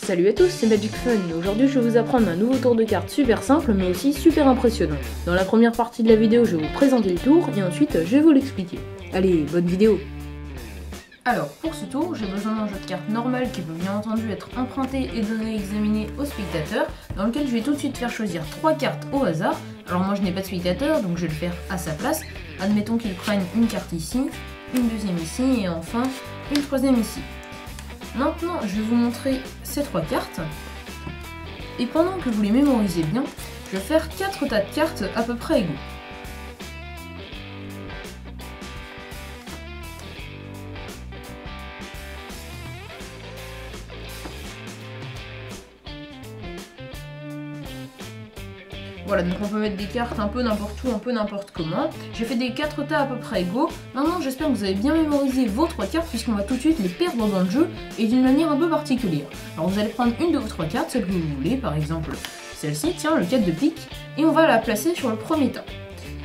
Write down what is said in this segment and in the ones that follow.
Salut à tous, c'est Magic Fun. Aujourd'hui je vais vous apprendre un nouveau tour de cartes super simple mais aussi super impressionnant. Dans la première partie de la vidéo je vais vous présenter le tour et ensuite je vais vous l'expliquer. Allez, bonne vidéo. Alors pour ce tour j'ai besoin d'un jeu de cartes normal qui peut bien entendu être emprunté et donné à examiner au spectateur, dans lequel je vais tout de suite faire choisir 3 cartes au hasard. Alors moi je n'ai pas de spectateur donc je vais le faire à sa place. Admettons qu'il prenne une carte ici, une deuxième ici et enfin une troisième ici. Maintenant, je vais vous montrer ces 3 cartes. Et pendant que vous les mémorisez bien, je vais faire 4 tas de cartes à peu près égaux. Voilà, donc on peut mettre des cartes un peu n'importe où, un peu n'importe comment. J'ai fait des 4 tas à peu près égaux. Maintenant, j'espère que vous avez bien mémorisé vos 3 cartes, puisqu'on va tout de suite les perdre dans le jeu, et d'une manière un peu particulière. Alors vous allez prendre une de vos 3 cartes, celle que vous voulez, par exemple celle-ci, tiens, le 4 de pique, et on va la placer sur le premier tas.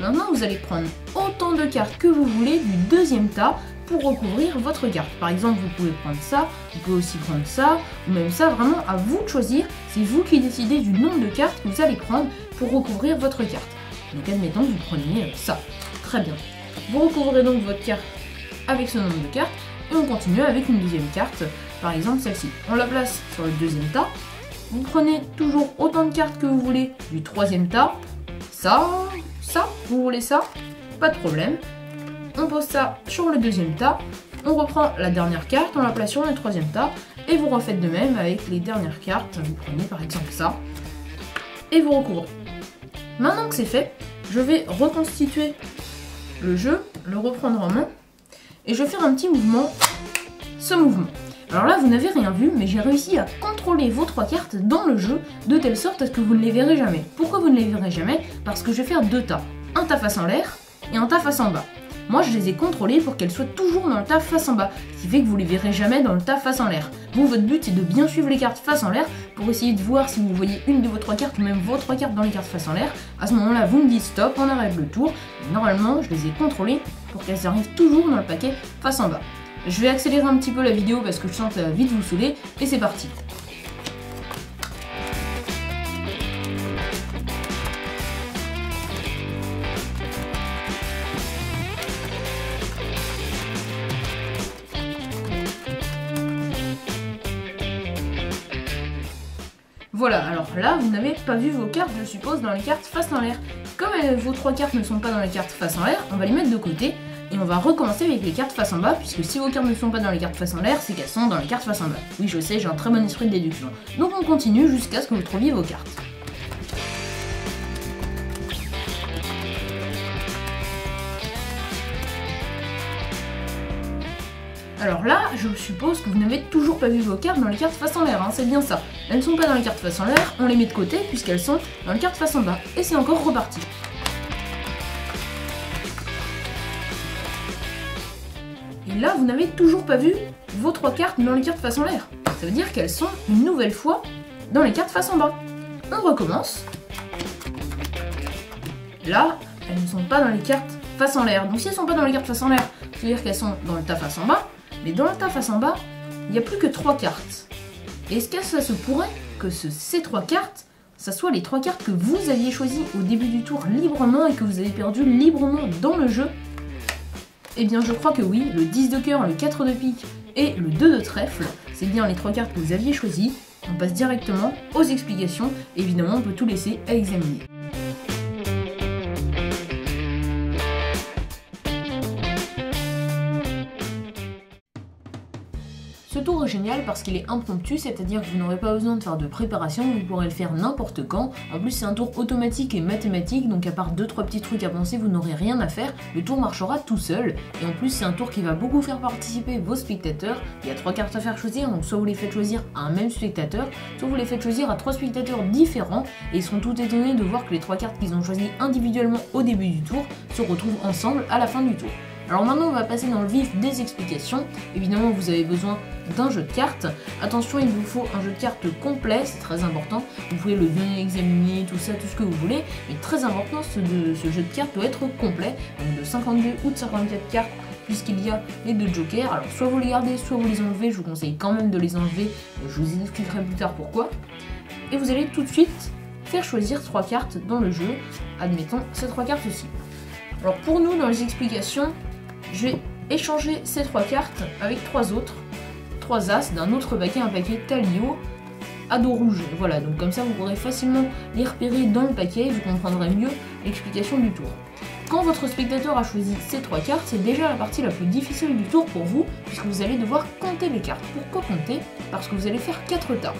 Maintenant, vous allez prendre autant de cartes que vous voulez du deuxième tas, pour recouvrir votre carte. Par exemple, vous pouvez prendre ça, vous pouvez aussi prendre ça, ou même ça, vraiment à vous de choisir. C'est vous qui décidez du nombre de cartes que vous allez prendre pour recouvrir votre carte. Donc admettons que vous preniez ça. Très bien. Vous recouvrez donc votre carte avec ce nombre de cartes, et on continue avec une deuxième carte, par exemple celle-ci. On la place sur le deuxième tas, vous prenez toujours autant de cartes que vous voulez du troisième tas, ça, vous voulez ça, pas de problème. On pose ça sur le deuxième tas, on reprend la dernière carte, on la place sur le troisième tas, et vous refaites de même avec les dernières cartes. Vous prenez par exemple ça, et vous recouvrez. Maintenant que c'est fait, je vais reconstituer le jeu, le reprendre en main, et je vais faire un petit mouvement, ce mouvement. Alors là, vous n'avez rien vu, mais j'ai réussi à contrôler vos 3 cartes dans le jeu, de telle sorte à ce que vous ne les verrez jamais. Pourquoi vous ne les verrez jamais? Parce que je vais faire 2 tas, un tas face en l'air, et un tas face en bas. Moi, je les ai contrôlés pour qu'elles soient toujours dans le tas face en bas, ce qui fait que vous les verrez jamais dans le tas face en l'air. Vous, votre but, c'est de bien suivre les cartes face en l'air pour essayer de voir si vous voyez une de vos 3 cartes ou même vos 3 cartes dans les cartes face en l'air. À ce moment-là, vous me dites stop, on arrête le tour. Et normalement, je les ai contrôlées pour qu'elles arrivent toujours dans le paquet face en bas. Je vais accélérer un petit peu la vidéo parce que je sens que ça va vite vous saouler, et c'est parti. Voilà, alors là, vous n'avez pas vu vos cartes, je suppose, dans les cartes face en l'air. Comme vos 3 cartes ne sont pas dans les cartes face en l'air, on va les mettre de côté et on va recommencer avec les cartes face en bas, puisque si vos cartes ne sont pas dans les cartes face en l'air, c'est qu'elles sont dans les cartes face en bas. Oui, je sais, j'ai un très bon esprit de déduction. Donc on continue jusqu'à ce que vous trouviez vos cartes. Alors là, je suppose que vous n'avez toujours pas vu vos cartes dans les cartes face en l'air, hein, c'est bien ça. Elles ne sont pas dans les cartes face en l'air, on les met de côté puisqu'elles sont dans les cartes face en bas. Et c'est encore reparti. Et là, vous n'avez toujours pas vu vos 3 cartes dans les cartes face en l'air. Ça veut dire qu'elles sont une nouvelle fois dans les cartes face en bas. On recommence. Là, elles ne sont pas dans les cartes face en l'air. Donc si elles ne sont pas dans les cartes face en l'air, ça veut dire qu'elles sont dans le tas face en bas. Mais dans le tas face en bas, il n'y a plus que 3 cartes. Et est-ce que ça se pourrait que ces 3 cartes, ça soit les 3 cartes que vous aviez choisies au début du tour librement et que vous avez perdu librement dans le jeu? Eh bien je crois que oui, le 10 de cœur, le 4 de pique et le 2 de trèfle, c'est bien les 3 cartes que vous aviez choisies. On passe directement aux explications, évidemment on peut tout laisser à examiner. Ce tour est génial parce qu'il est impromptu, c'est-à-dire que vous n'aurez pas besoin de faire de préparation, vous pourrez le faire n'importe quand. En plus c'est un tour automatique et mathématique, donc à part 2-3 petits trucs à penser, vous n'aurez rien à faire, le tour marchera tout seul. Et en plus c'est un tour qui va beaucoup faire participer vos spectateurs. Il y a 3 cartes à faire choisir, donc soit vous les faites choisir à un même spectateur, soit vous les faites choisir à 3 spectateurs différents, et ils seront tout étonnés de voir que les 3 cartes qu'ils ont choisies individuellement au début du tour se retrouvent ensemble à la fin du tour. Alors maintenant on va passer dans le vif des explications. Évidemment vous avez besoin d'un jeu de cartes. Attention, il vous faut un jeu de cartes complet, c'est très important. Vous pouvez le bien examiner, tout ça, tout ce que vous voulez, mais très important, ce jeu de cartes doit être complet, donc de 52 ou de 54 cartes puisqu'il y a les 2 jokers. Alors soit vous les gardez, soit vous les enlevez, je vous conseille quand même de les enlever, je vous expliquerai plus tard pourquoi. Et vous allez tout de suite faire choisir 3 cartes dans le jeu, admettons ces 3 cartes aussi. Alors pour nous, dans les explications, je vais échanger ces 3 cartes avec 3 autres, 3 as d'un autre paquet, un paquet Talio à dos rouge. Voilà, donc comme ça vous pourrez facilement les repérer dans le paquet et vous comprendrez mieux l'explication du tour. Quand votre spectateur a choisi ces 3 cartes, c'est déjà la partie la plus difficile du tour pour vous, puisque vous allez devoir compter les cartes. Pourquoi compter? Parce que vous allez faire 4 tas.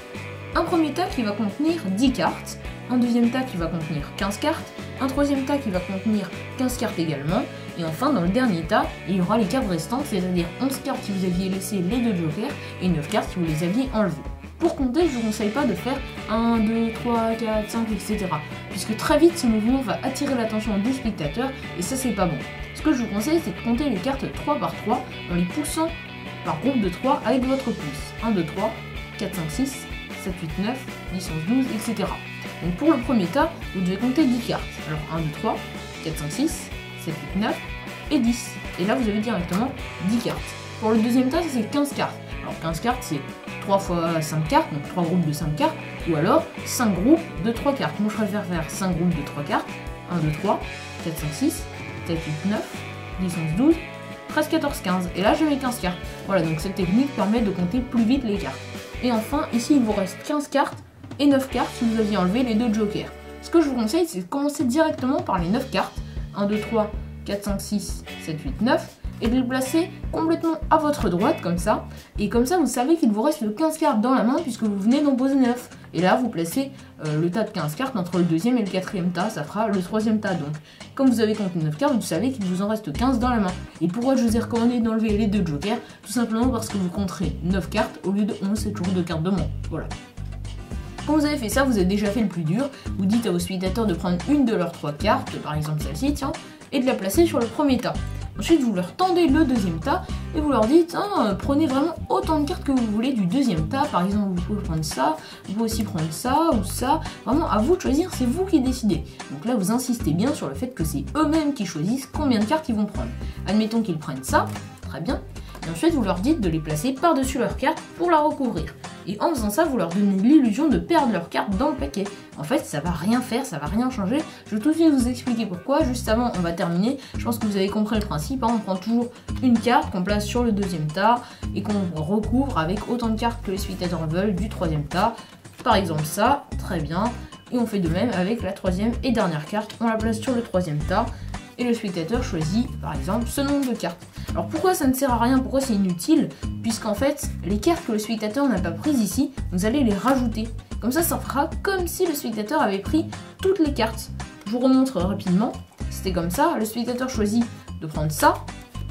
Un premier tas qui va contenir 10 cartes, un deuxième tas qui va contenir 15 cartes, un troisième tas qui va contenir 15 cartes également, et enfin dans le dernier tas, il y aura les cartes restantes, c'est-à-dire 11 cartes si vous aviez laissé les 2 jokers, et 9 cartes si vous les aviez enlevées. Pour compter, je vous conseille pas de faire 1, 2, 3, 4, 5, etc. Puisque très vite ce mouvement va attirer l'attention du spectateur, et ça c'est pas bon. Ce que je vous conseille, c'est de compter les cartes 3 par 3, en les poussant par groupe de 3 avec votre pouce. 1, 2, 3, 4, 5, 6, 7, 8, 9, 10, 11, 12, etc. Donc pour le premier tas, vous devez compter 10 cartes. Alors 1, 2, 3, 4, 5, 6, 7, 8, 9 et 10. Et là vous avez directement 10 cartes. Pour le deuxième tas, c'est 15 cartes. Alors 15 cartes, c'est 3 fois 5 cartes, donc 3 groupes de 5 cartes, ou alors 5 groupes de 3 cartes. Moi je préfère faire 5 groupes de 3 cartes. 1, 2, 3, 4, 5, 6, 7, 8, 9, 10, 11, 12, 13, 14, 15. Et là je mets 15 cartes. Voilà, donc cette technique permet de compter plus vite les cartes. Et enfin, ici il vous reste 15 cartes et 9 cartes si vous aviez enlevé les 2 jokers. Ce que je vous conseille, c'est de commencer directement par les 9 cartes. 1, 2, 3, 4, 5, 6, 7, 8, 9. Et de les placer complètement à votre droite, comme ça. Et comme ça, vous savez qu'il vous reste 15 cartes dans la main, puisque vous venez d'en poser 9. Et là, vous placez le tas de 15 cartes entre le deuxième et le quatrième tas. Ça fera le troisième tas, donc. Comme vous avez compté 9 cartes, vous savez qu'il vous en reste 15 dans la main. Et pourquoi je vous ai recommandé d'enlever les 2 jokers? Tout simplement parce que vous compterez 9 cartes au lieu de 11, c'est toujours 2 cartes de moins. Voilà. Quand vous avez fait ça, vous avez déjà fait le plus dur. Vous dites à vos spectateurs de prendre une de leurs 3 cartes, par exemple celle-ci, tiens, et de la placer sur le premier tas. Ensuite, vous leur tendez le deuxième tas et vous leur dites prenez vraiment autant de cartes que vous voulez du deuxième tas. Par exemple, vous pouvez prendre ça, vous pouvez aussi prendre ça ou ça. Vraiment, à vous de choisir, c'est vous qui décidez. Donc là, vous insistez bien sur le fait que c'est eux-mêmes qui choisissent combien de cartes ils vont prendre. Admettons qu'ils prennent ça, très bien. Et ensuite, vous leur dites de les placer par-dessus leur carte pour la recouvrir. Et en faisant ça, vous leur donnez l'illusion de perdre leur carte dans le paquet. En fait, ça va rien faire, ça va rien changer. Je vais tout de suite vous expliquer pourquoi. Juste avant, on va terminer. Je pense que vous avez compris le principe. On prend toujours une carte qu'on place sur le deuxième tas et qu'on recouvre avec autant de cartes que les spectateurs veulent du troisième tas. Par exemple ça, très bien. Et on fait de même avec la troisième et dernière carte. On la place sur le troisième tas. Et le spectateur choisit par exemple ce nombre de cartes. Alors pourquoi ça ne sert à rien, pourquoi c'est inutile? Puisqu'en fait, les cartes que le spectateur n'a pas prises ici, vous allez les rajouter. Comme ça fera comme si le spectateur avait pris toutes les cartes. Je vous remontre rapidement. C'était comme ça, le spectateur choisit de prendre ça,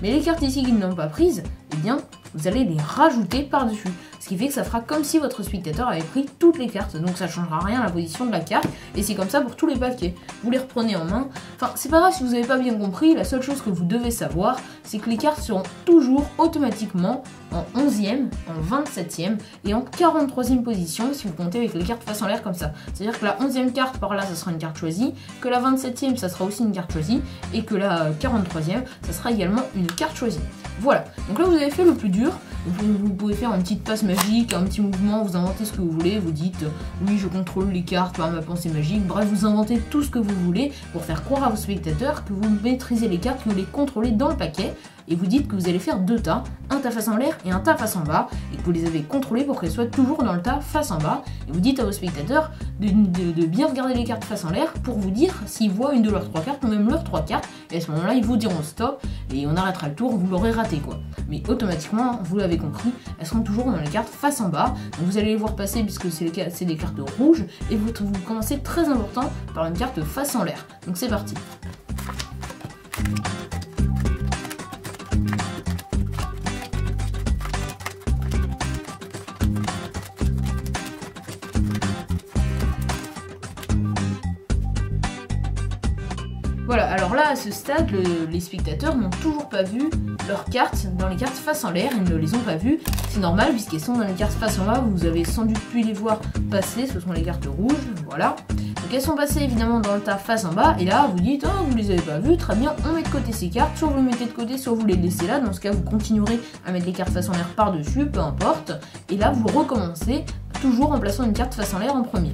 mais les cartes ici qu'ils n'ont pas prises, eh bien, vous allez les rajouter par-dessus. Ce qui fait que ça fera comme si votre spectateur avait pris toutes les cartes. Donc ça ne changera rien à la position de la carte. Et c'est comme ça pour tous les paquets. Vous les reprenez en main. Enfin, c'est pas grave si vous n'avez pas bien compris. La seule chose que vous devez savoir, c'est que les cartes seront toujours automatiquement en 11e, en 27e et en 43e position si vous comptez avec les cartes face en l'air comme ça. C'est-à-dire que la 11e carte par là, ça sera une carte choisie. Que la 27e, ça sera aussi une carte choisie. Et que la 43e, ça sera également une carte choisie. Voilà. Donc là, vous avez fait le plus dur. Vous pouvez faire une petite passe magique, un petit mouvement, vous inventez ce que vous voulez, vous dites oui je contrôle les cartes par ma pensée magique, bref vous inventez tout ce que vous voulez pour faire croire à vos spectateurs que vous maîtrisez les cartes, que vous les contrôlez dans le paquet et vous dites que vous allez faire 2 tas, un tas face en l'air et un tas face en bas et que vous les avez contrôlés pour qu'elles soient toujours dans le tas face en bas et vous dites à vos spectateurs de bien regarder les cartes face en l'air pour vous dire s'ils voient une de leurs 3 cartes ou même leurs 3 cartes et à ce moment là ils vous diront stop et on arrêtera le tour, vous l'aurez raté quoi. Mais automatiquement, vous l'avez compris, elles seront toujours dans les cartes face en bas. Donc vous allez les voir passer puisque c'est des cartes rouges. Et vous commencez très important par une carte face en l'air. Donc c'est parti. Voilà, alors là, à ce stade, les spectateurs n'ont toujours pas vu leurs cartes dans les cartes face en l'air, ils ne les ont pas vues. C'est normal, puisqu'elles sont dans les cartes face en bas, vous avez sans doute pu les voir passer, ce sont les cartes rouges, voilà. Donc Donc elles sont passées évidemment dans le tas face en bas, et là vous dites oh vous les avez pas vues, très bien, on met de côté ces cartes, soit vous les mettez de côté, soit vous les laissez là, dans ce cas vous continuerez à mettre les cartes face en l'air par dessus, peu importe, et là vous recommencez, toujours en plaçant une carte face en l'air en premier.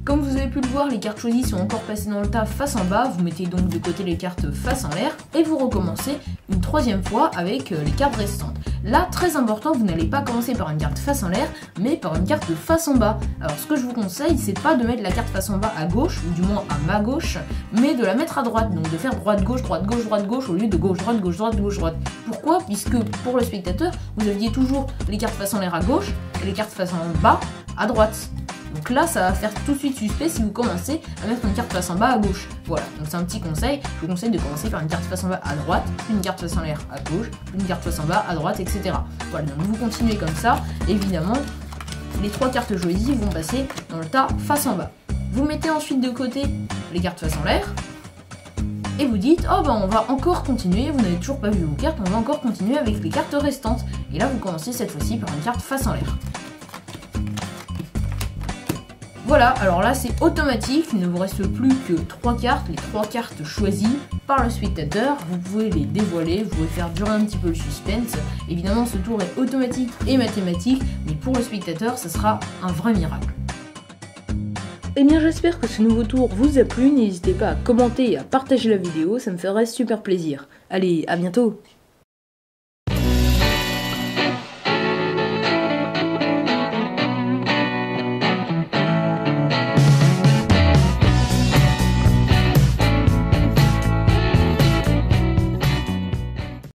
Comme vous avez pu le voir, les cartes choisies sont encore passées dans le tas face en bas, vous mettez donc de côté les cartes face en l'air, et vous recommencez une troisième fois avec les cartes restantes. Là, très important, vous n'allez pas commencer par une carte face en l'air, mais par une carte de face en bas. Alors ce que je vous conseille, c'est pas de mettre la carte face en bas à gauche, ou du moins à ma gauche, mais de la mettre à droite, donc de faire droite-gauche, droite-gauche, droite-gauche, au lieu de gauche-droite, gauche-droite, gauche-droite. Pourquoi? Puisque pour le spectateur, vous aviez toujours les cartes face en l'air à gauche, et les cartes face en bas à droite. Donc là, ça va faire tout de suite suspect si vous commencez à mettre une carte face en bas à gauche. Voilà, donc c'est un petit conseil. Je vous conseille de commencer par une carte face en bas à droite, une carte face en l'air à gauche, une carte face en bas à droite, etc. Voilà, donc vous continuez comme ça. Évidemment, les trois cartes choisies vont passer dans le tas face en bas. Vous mettez ensuite de côté les cartes face en l'air. Et vous dites, oh ben on va encore continuer, vous n'avez toujours pas vu vos cartes, on va encore continuer avec les cartes restantes. Et là, vous commencez cette fois-ci par une carte face en l'air. Voilà, alors là c'est automatique, il ne vous reste plus que 3 cartes, les 3 cartes choisies par le spectateur, vous pouvez les dévoiler, vous pouvez faire durer un petit peu le suspense. Évidemment ce tour est automatique et mathématique, mais pour le spectateur ça sera un vrai miracle. Eh bien j'espère que ce nouveau tour vous a plu, n'hésitez pas à commenter et à partager la vidéo, ça me ferait super plaisir. Allez, à bientôt!